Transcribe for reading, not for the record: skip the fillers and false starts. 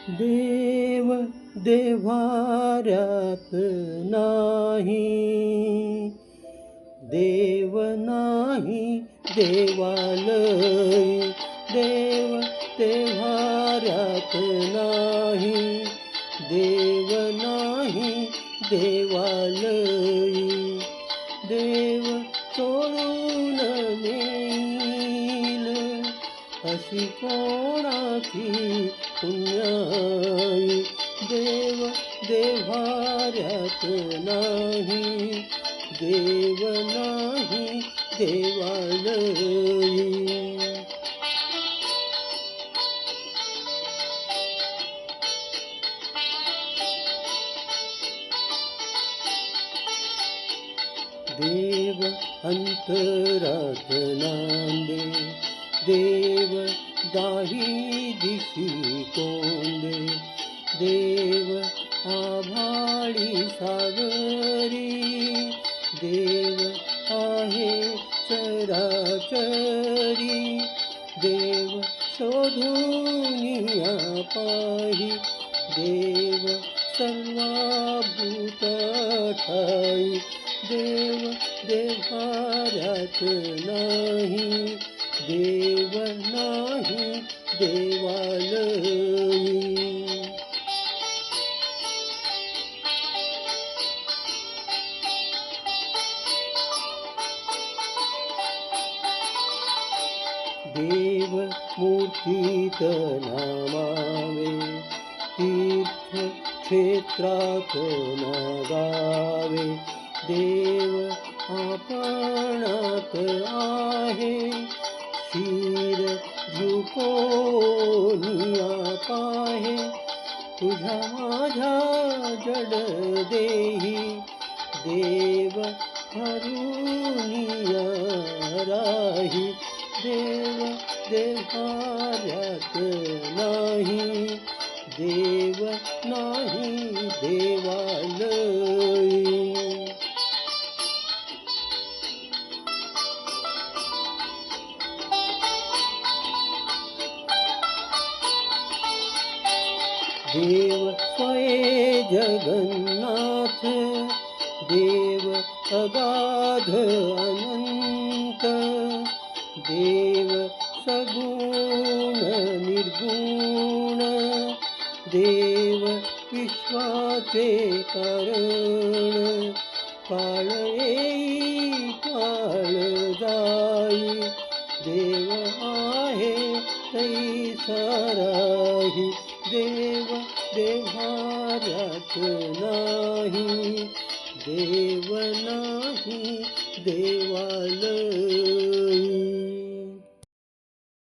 देव देव्हाऱ्यात नाही, देव नाही देवालय. देव देव्हाऱ्यात नाही, देव नाही देवालय. देव सोडून नेईल अशी कोणाची पुण्याई. देव देव्हाऱ्यात नाही, देव नाही देवालय. देव अंतरात नांदे, देव दाही दिशी कोंदे. देव आभाळी सागरी, देव आहे चराचरी. देव शोधूनिया पाही, देव सर्वभूत ठाई. देव देव्हाऱ्यात नाही, देव नाही देवालय. देव मूर्तीत नामावे, तीर्थ क्षेत्रात नागावे. देव आपणात आहे, शिर झुकोनिया पाहे. तुझ्या माझ्या जड देही, देव हरुनिया राही. देव देव्हाऱ्यात नाही, देव नाही देवालय. देव स्वये जगन्नाथ, देव अगाध अनंत. देव सगुण निर्गुण, देव विश्वाचे कारण. काळ येई काळ जाई, देव आहे तैसा राही. देव देव्हाऱ्यात नाही, देव नाही देवालय.